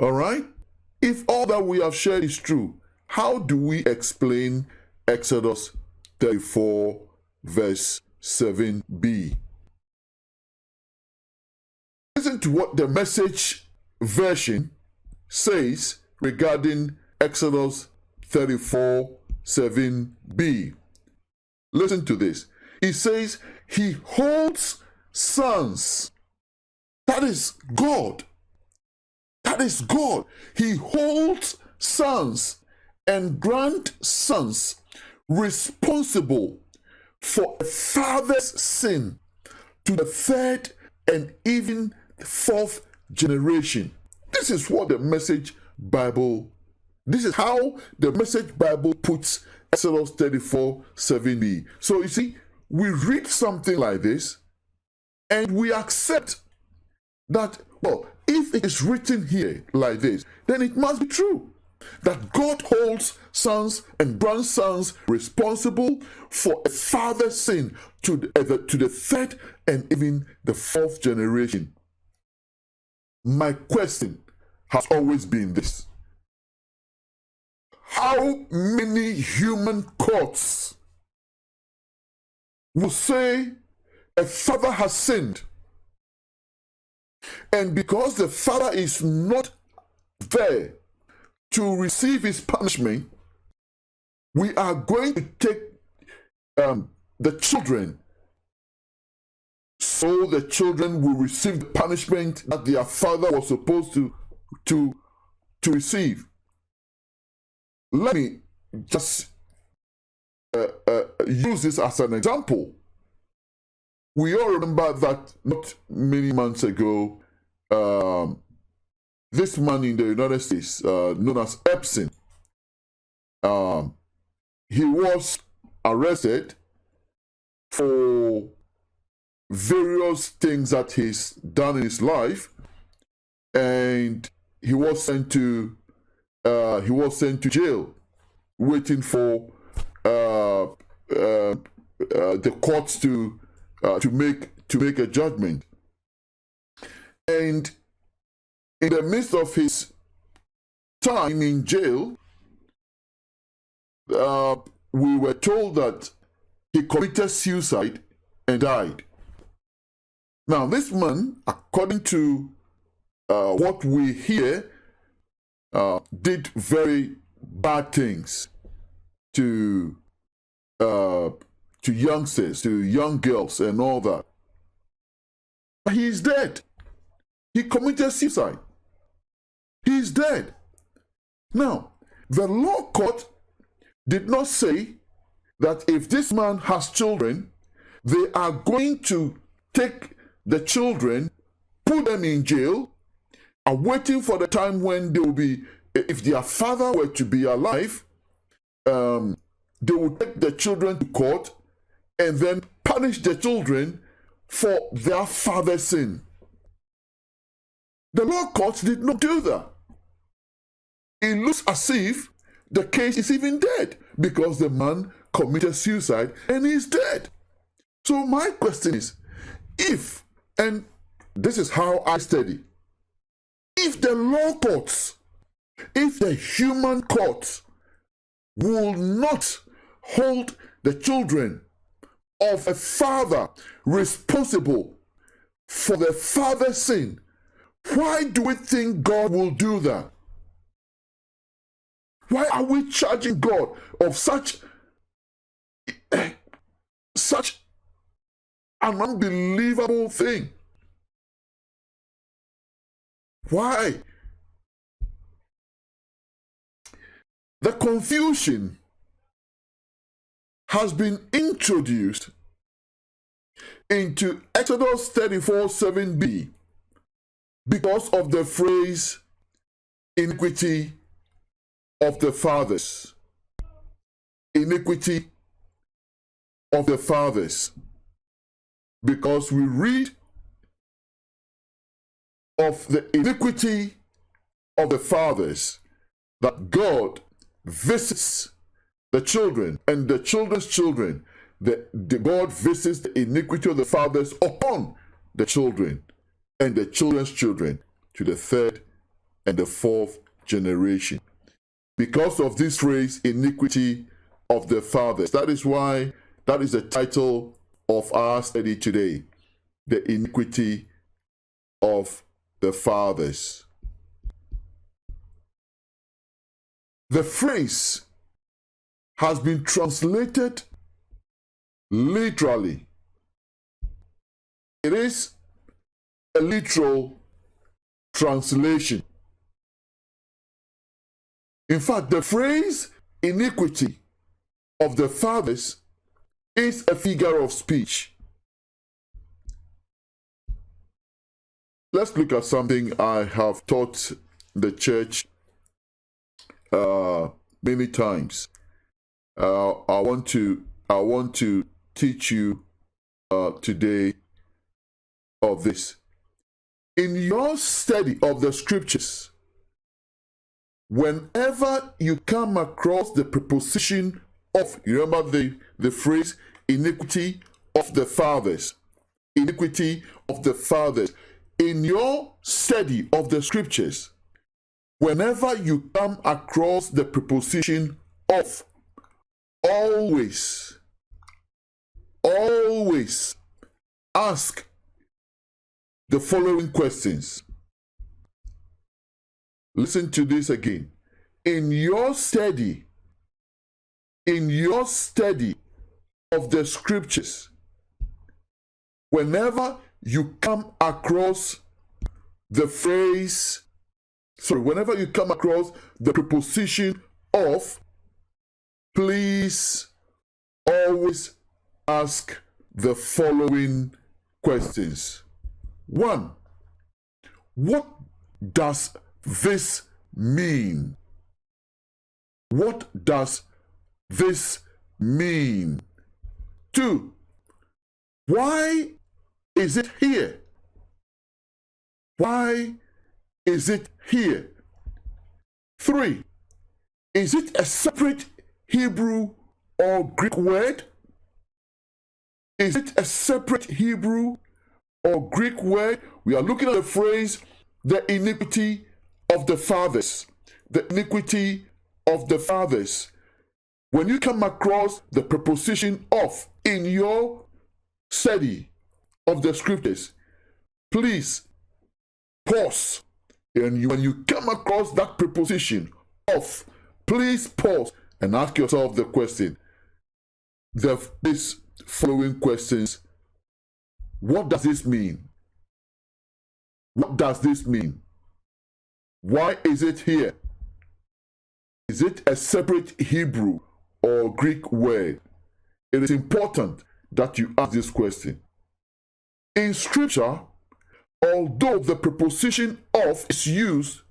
All right? If all that we have shared is true, how do we explain Exodus 34, verse 7b? Listen to what the Message version says regarding Exodus 34, 7b. Listen to this. It says, he holds sons. That is God. That is God. He holds sons and grandsons responsible for a father's sin to the third and even the fourth generation. This is what the Message Bible, this is how the Message Bible puts Exodus 34, 7b. So you see, we read something like this and we accept that, well, if it is written here like this, then it must be true that God holds sons and grandsons responsible for a father's sin to the third and even the fourth generation. My question has always been this: how many human courts will say a father has sinned, and because the father is not there to receive his punishment, we are going to take the children, so the children will receive the punishment that their father was supposed to receive. Let me just use this as an example. We all remember that not many months ago, this man in the United States, known as Epstein, he was arrested for various things that he's done in his life, and he was sent to jail, waiting for the courts to make a judgment. And in the midst of his time in jail, we were told that he committed suicide and died. Now, this man, according to what we hear, did very bad things to youngsters, to young girls, and all that. But he is dead. He committed suicide. He is dead. Now, the law court did not say that if this man has children, they are going to take the children, put them in jail, and waiting for the time when they will be, if their father were to be alive, they will take the children to court and then punish the children for their father's sin. The law courts did not do that. It looks as if the case is even dead because the man committed suicide and he's dead. So my question is, if, and this is how I study, if the law courts, if the human courts will not hold the children of a father responsible for the father's sin, why do we think God will do that? Why are we charging God of such an unbelievable thing? Why? The confusion has been introduced into Exodus 34, 7b because of the phrase iniquity of the fathers. Iniquity of the fathers. Because we read of the iniquity of the fathers, that God visits the children and the children's children. The God visits the iniquity of the fathers upon the children and the children's children to the third and the fourth generation. Because of this phrase, iniquity of the fathers. That is why that is the title of our study today. The iniquity of the fathers. The phrase has been translated literally. It is a literal translation. In fact, the phrase iniquity of the fathers is a figure of speech. Let's look at something I have taught the church many times. I want to teach you today of this. In your study of the scriptures, whenever you come across the preposition of, you remember the phrase iniquity of the fathers, iniquity of the fathers. In your study of the scriptures, whenever you come across the preposition of, always ask the following questions. Listen to this again. In your study of the scriptures, whenever you come across the phrase, whenever you come across the preposition of, please always ask the following questions. 1. What does this mean? What does this mean? 2. Why is it here? Why is it here? 3. Is it a separate Hebrew or Greek word? Is it a separate Hebrew or Greek word? We are looking at the phrase, the iniquity of the fathers. The iniquity of the fathers. When you come across the preposition of in your study of the scriptures, please pause. And when you come across that preposition of, please pause and ask yourself the question. These following questions. What does this mean? What does this mean? Why is it here? Is it a separate Hebrew or Greek word? It is important that you ask this question. In scripture, although the preposition of is used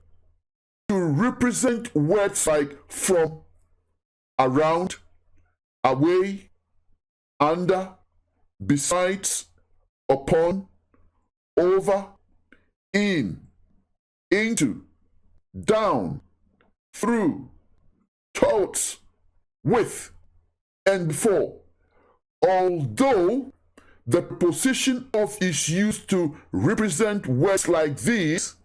to represent words like from, around, away, under, besides, upon, over, in, into, down, through, towards, with, and before. Although the preposition of is used to represent words like these,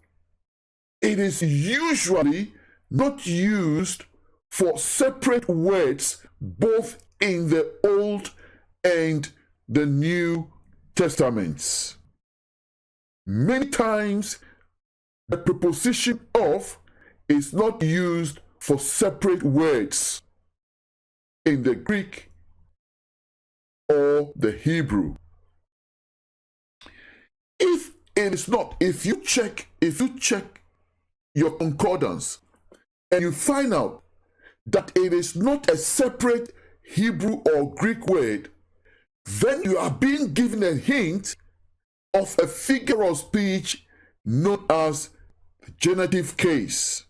it is usually not used for separate words both in the Old and the New Testaments. Many times, the preposition of is not used for separate words in the Greek or the Hebrew. If it is not, if you check your concordance and you find out that it is not a separate Hebrew or Greek word, then you are being given a hint of a figure of speech known as genitive case.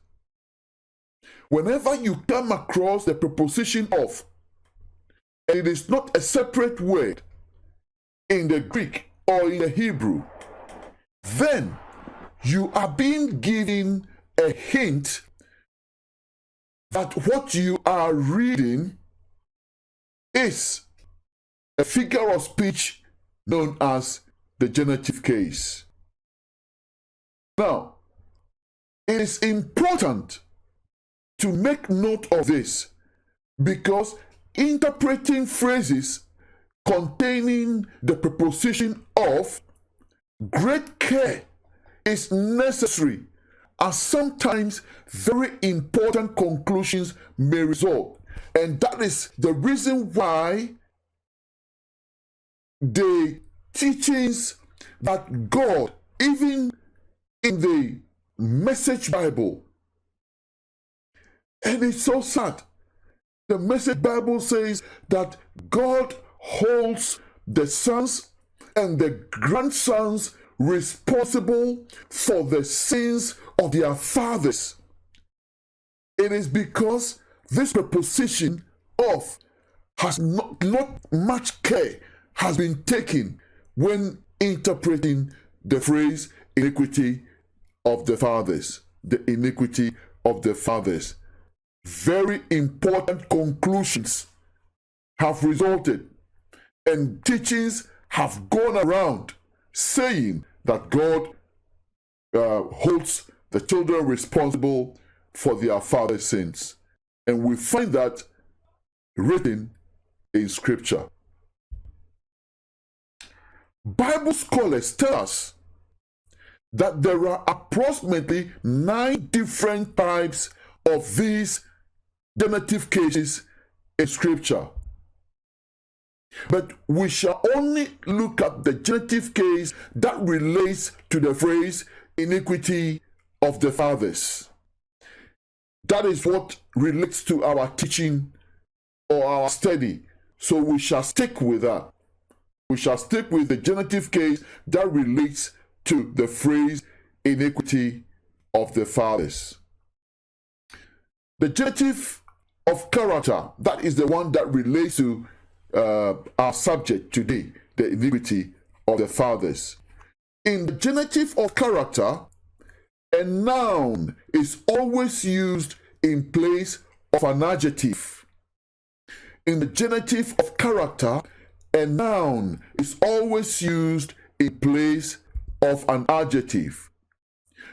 Whenever you come across the preposition of, and it is not a separate word in the Greek or in the Hebrew, then you are being given a hint that what you are reading is a figure of speech known as the genitive case. Now, It is important to make note of this because interpreting phrases containing the preposition of, great care is necessary, as sometimes very important conclusions may result. And that is the reason why the teachings that God, even in the Message Bible, and it's so sad, the Message Bible says that God holds the sons and the grandsons responsible for the sins of their fathers. It is because this preposition of has not much care has been taken when interpreting the phrase iniquity of the fathers. The iniquity of the fathers. Very important conclusions have resulted, and teachings have gone around saying that God holds the children responsible for their father's sins. And we find that written in Scripture. Bible scholars tell us that there are approximately 9 different types of these genitive cases in Scripture. But we shall only look at the genitive case that relates to the phrase iniquity of the fathers. That is what relates to our teaching or our study. So we shall stick with that. We shall stick with the genitive case that relates to the phrase iniquity of the fathers. The genitive of character, that is the one that relates to our subject today, the iniquity of the fathers. In the genitive of character, a noun is always used in place of an adjective. In the genitive of character, a noun is always used in place of an adjective.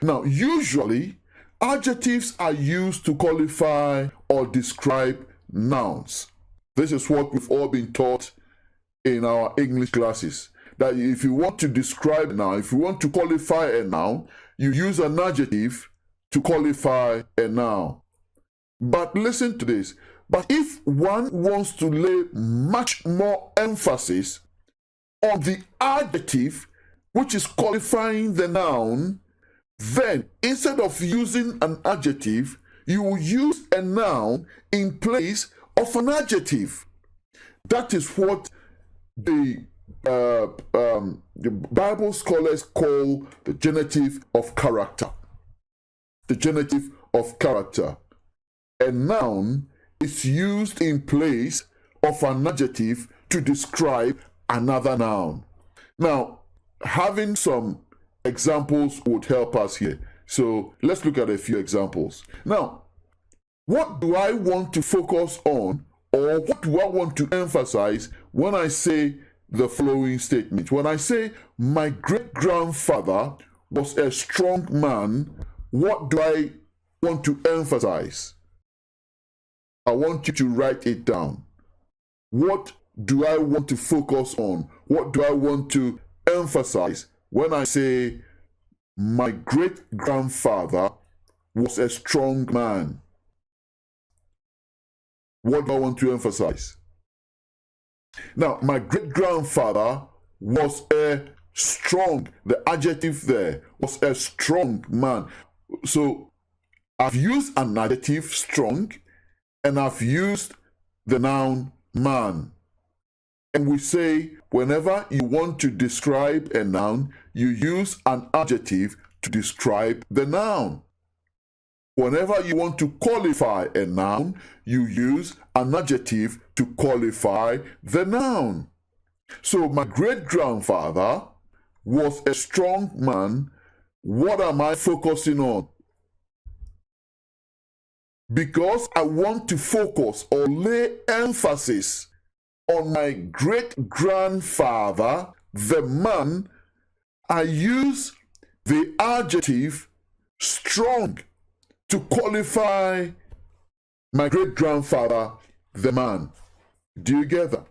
Now, usually, adjectives are used to qualify or describe nouns. This is what we've all been taught in our English classes. That if you want to describe a noun, if you want to qualify a noun, you use an adjective to qualify a noun. But listen to this. But if one wants to lay much more emphasis on the adjective which is qualifying the noun, then instead of using an adjective, you will use a noun in place of an adjective. That is what the Bible scholars call the genitive of character. The genitive of character. A noun is used in place of an adjective to describe another noun. Now, having some examples would help us here. So let's look at a few examples. Now, what do I want to focus on, or what do I want to emphasize when I say the following statement? When I say my great-grandfather was a strong man, what do I want to emphasize? I want you to write it down. What do I want to focus on? What do I want to emphasize when I say my great-grandfather was a strong man? What do I want to emphasize? Now, my great-grandfather was a strong, the adjective there was a strong man. So I've used an adjective, strong, and I've used the noun man. And we say whenever you want to describe a noun, you use an adjective to describe the noun. Whenever you want to qualify a noun, you use an adjective to qualify the noun. So my great-grandfather was a strong man. What am I focusing on? Because I want to focus or lay emphasis on my great-grandfather, the man, I use the adjective strong to qualify my great-grandfather, the man. Do you get that?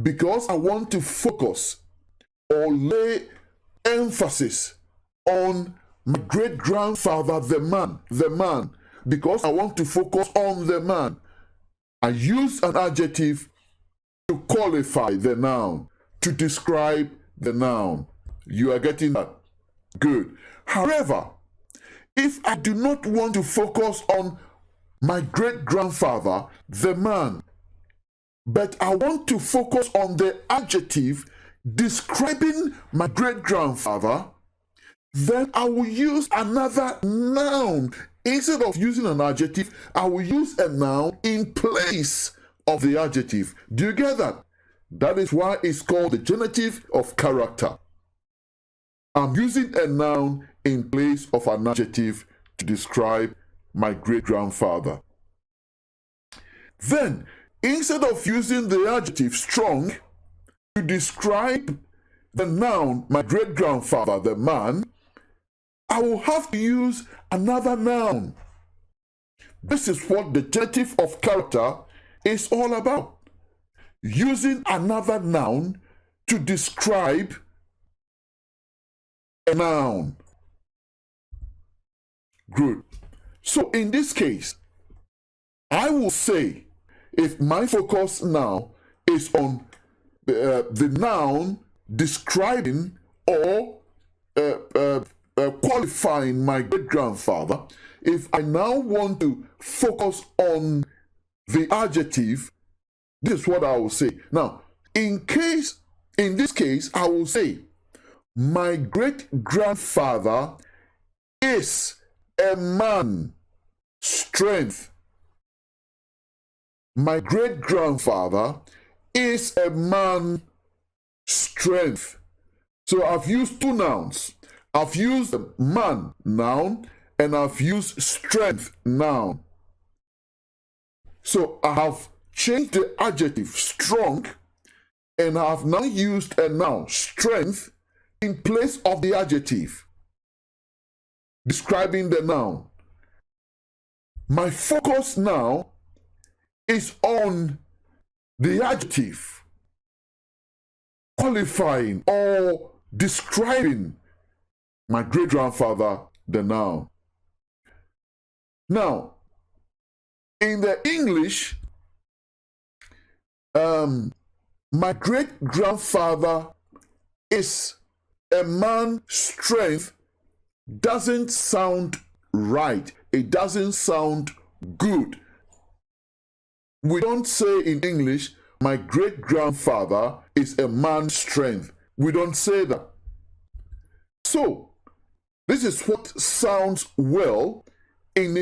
Because I want to focus or lay emphasis on my great-grandfather, the man, because I want to focus on the man. I use an adjective to qualify the noun, to describe the noun. You are getting that? Good. However, if I do not want to focus on my great-grandfather, the man, but I want to focus on the adjective describing my great-grandfather, then I will use another noun. Instead of using an adjective, I will use a noun in place of the adjective. Do you get that? That is why it's called the genitive of character. I'm using a noun in place of an adjective to describe my great-grandfather. Then, instead of using the adjective strong to describe the noun, my great-grandfather, the man, I will have to use another noun. This is what the genitive of character is all about. Using another noun to describe a noun. Good. So in this case, I will say, if my focus now is on the noun describing or qualifying my great-grandfather, if I now want to focus on the adjective, this is what I will say. Now, in this case, I will say, my great-grandfather is a man, strength. My great-grandfather is a man, strength. So I've used two nouns. I've used man, noun, and I've used strength, noun. So I have changed the adjective strong, and I have now used a noun, strength, in place of the adjective describing the noun. My focus now is on the adjective qualifying or describing my great-grandfather, the noun. Now, in the English, my great-grandfather is a man, strength doesn't sound right. It doesn't sound good. We don't say in English, my great-grandfather is a man, strength. We don't say that. So, this is what sounds well in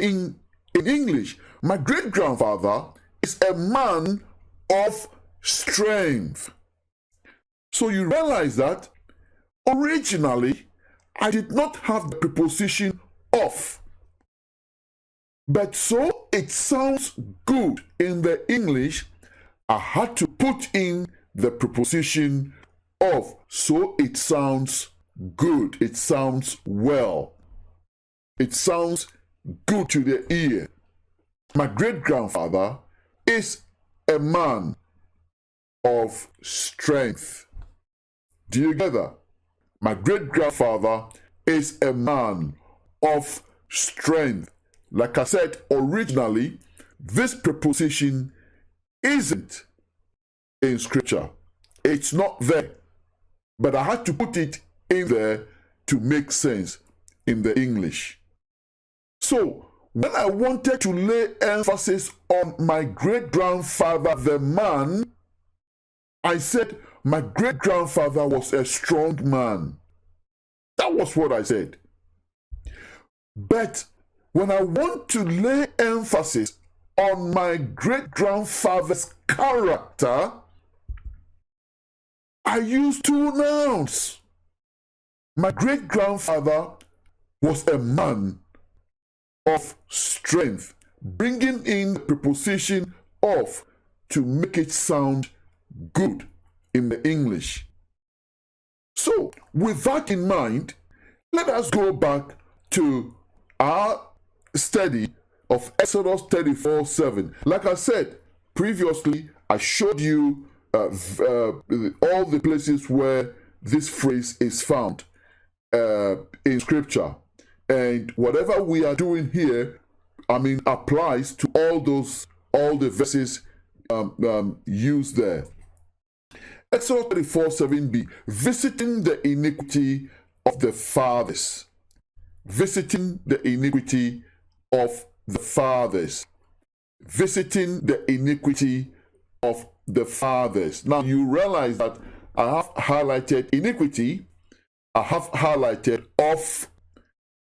English. My great-grandfather is a man of strength. So you realize that originally, I did not have the preposition of. But so it sounds good in the English, I had to put in the preposition of. So it sounds good. It sounds well. It sounds good to the ear. My great-grandfather is a man of strength. Do you get that? My great-grandfather is a man of strength. Like I said, originally, this preposition isn't in scripture. It's not there. But I had to put it in there to make sense in the English. So, when I wanted to lay emphasis on my great-grandfather, the man, I said my great-grandfather was a strong man. That was what I said. But when I want to lay emphasis on my great-grandfather's character, I use two nouns. My great-grandfather was a man of strength, bringing in the preposition of to make it sound good in the English. So, with that in mind, let us go back to our study of Exodus 34:7. Like I said previously, I showed you all the places where this phrase is found in scripture, and whatever we are doing here, applies to all the verses used there. Exodus 34:7b, visiting the iniquity of the fathers. Visiting the iniquity of the fathers. Visiting the iniquity of the fathers. Now you realize that I have highlighted iniquity, I have highlighted of,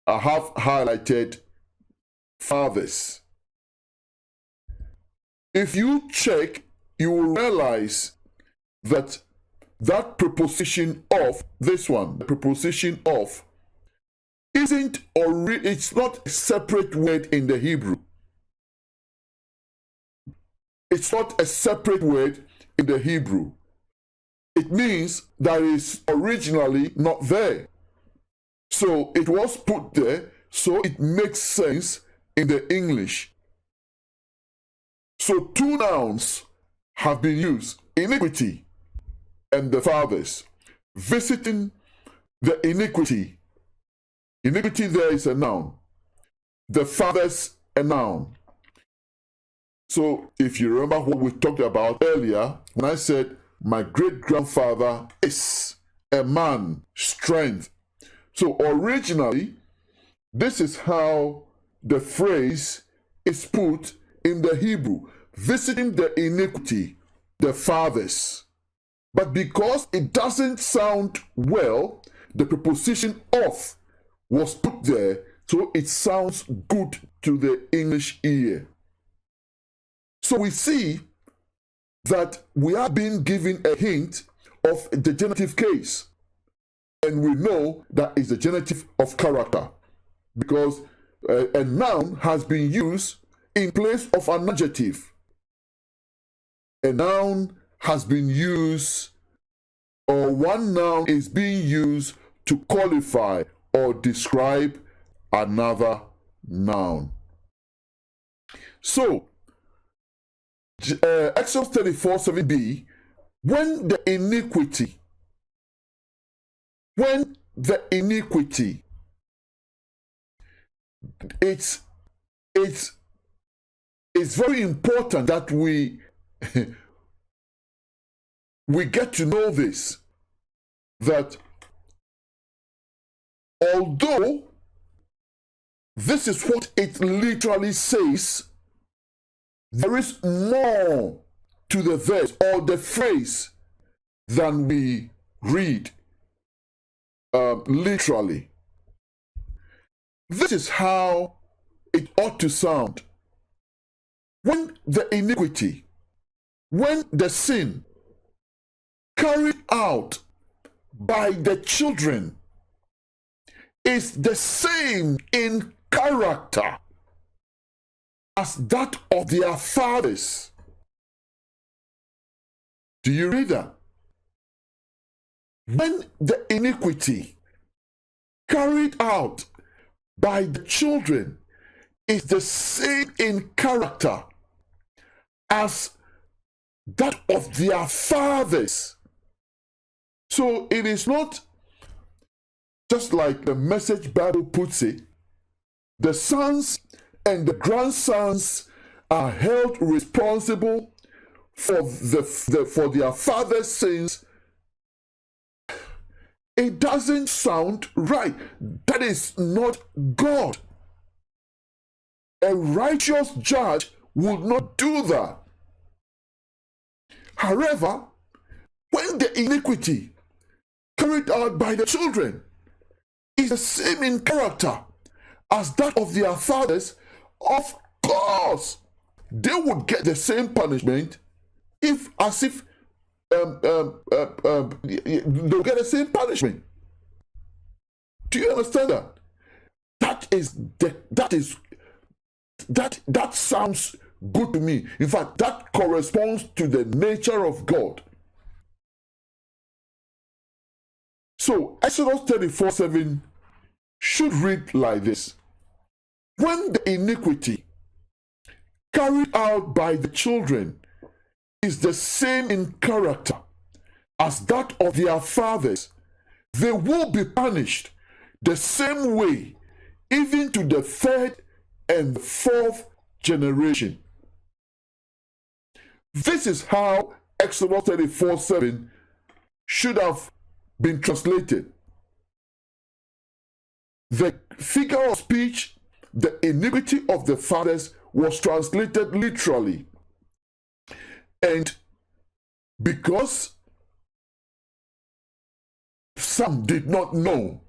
I have highlighted fathers. If you check, you will realize that preposition of, this one, the preposition of, it's not a separate word in the Hebrew. It's not a separate word in the Hebrew. It means that it's originally not there. So it was put there, so it makes sense in the English. So two nouns have been used, iniquity and the fathers. Visiting the iniquity. Iniquity there is a noun. The fathers, a noun. So if you remember what we talked about earlier, when I said my great-grandfather is a man, strength. So originally, this is how the phrase is put in the Hebrew, visiting the iniquity, the fathers. But because it doesn't sound well, the preposition of was put there, so it sounds good to the English ear. So we see that we are being given a hint of the genitive case. And we know that is the genitive of character, because a noun has been used in place of an adjective. A noun has been used, or one noun is being used to qualify or describe another noun. So, Exodus 34:7b, when the iniquity, it's very important that we get to know this, that although this is what it literally says, there is more to the verse or the phrase than we read literally. This is how it ought to sound. When the iniquity, when the sin carried out by the children is the same in character as that of their fathers. Do you read that? When the iniquity carried out by the children is the same in character as that of their fathers. So it is not just like the Message Bible puts it, the sons and the grandsons are held responsible for their father's sins. It doesn't sound right. That is not God. A righteous judge would not do that. However, when the iniquity carried out by the children is the same in character as that of their fathers, of course, they would get the same punishment they'll get the same punishment. Do you understand that? That sounds good to me. In fact, that corresponds to the nature of God. So Exodus 34:7 should read like this. When the iniquity carried out by the children is the same in character as that of their fathers, they will be punished the same way, even to the third and fourth generation. This is how Exodus 34:7 should have been translated. The figure of speech, the iniquity of the fathers, was translated literally. And because some did not know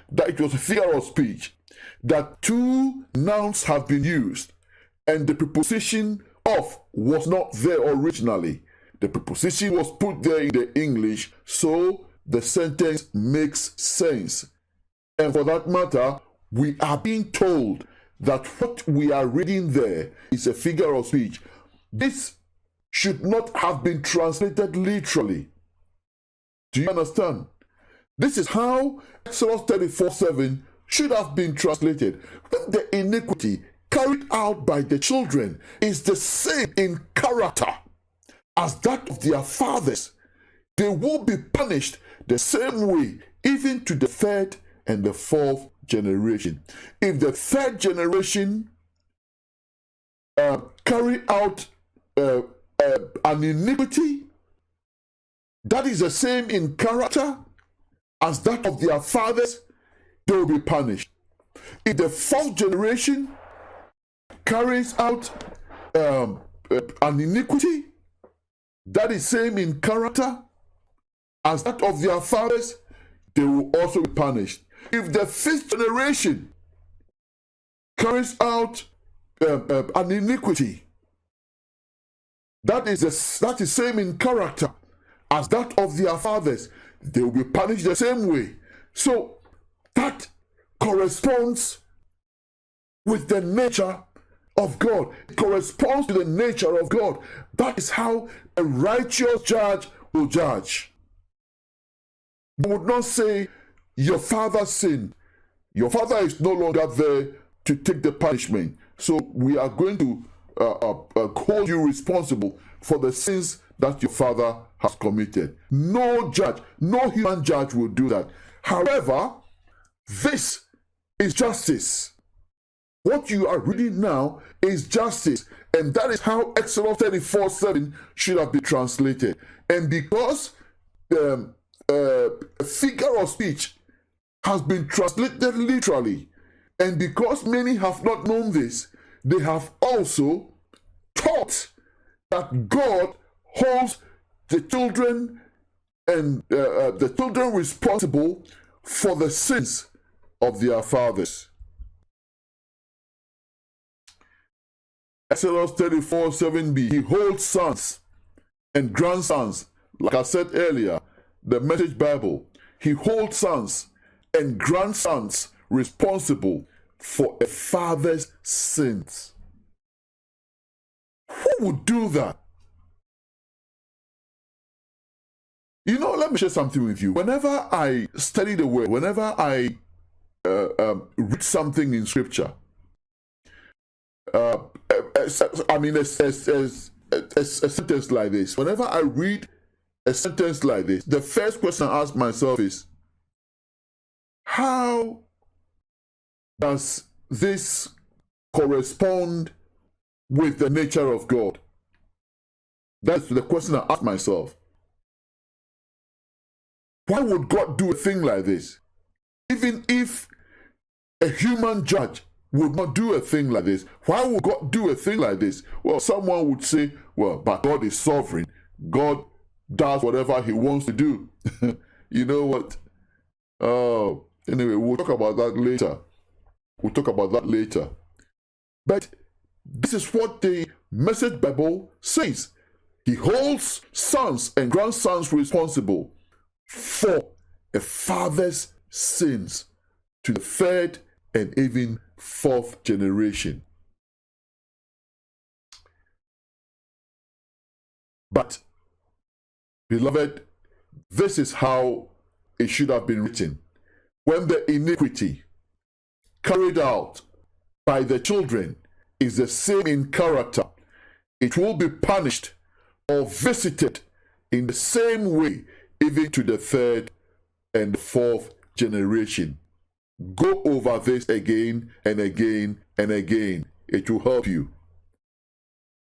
that it was a figure of speech, that two nouns have been used, and the preposition of was not there originally. The preposition was put there in the English, so the sentence makes sense. And for that matter, we are being told that what we are reading there is a figure of speech. This should not have been translated literally. Do you understand? This is how Exodus 34:7 should have been translated. When the iniquity carried out by the children is the same in character as that of their fathers, they will be punished the same way, even to the third and the fourth generation. If the third generation carry out an iniquity that is the same in character as that of their fathers, they will be punished. If the fourth generation carries out an iniquity that is same in character as that of their fathers, they will also be punished. If the fifth generation carries out an iniquity that is same in character as that of their fathers, they will be punished the same way. So that corresponds with the nature of God. It corresponds to the nature of God. That is how a righteous judge will judge. They would not say, your father sinned. Your father is no longer there to take the punishment. So we are going to hold you responsible for the sins that your father has committed. No judge, no human judge will do that. However, this is justice. What you are reading now is justice. And that is how Exodus 34:7 should have been translated. And because a figure of speech has been translated literally, and because many have not known this, they have also taught that God holds the children and the children responsible for the sins of their fathers. Exodus 34:7b, he holds sons and grandsons, like I said earlier, the Message Bible, he holds sons and grandsons responsible for a father's sins. Who would do that? You know, let me share something with you. Whenever I study the word, whenever I read something in scripture, a sentence like this, whenever I read a sentence like this, the first question I ask myself is, how does this correspond with the nature of God? That's the question I ask myself. Why would God do a thing like this? Even if a human judge would not do a thing like this, why would God do a thing like this? Well, someone would say, well, but God is sovereign. God does whatever he wants to do. You know what? Oh, anyway, we'll talk about that later. But this is what the Message Bible says. He holds sons and grandsons responsible for a father's sins to the third and even fourth generation. But, beloved, this is how it should have been written. When the iniquity carried out by the children is the same in character, it will be punished or visited in the same way, even to the third and fourth generation. Go over this again and again and again. It will help you.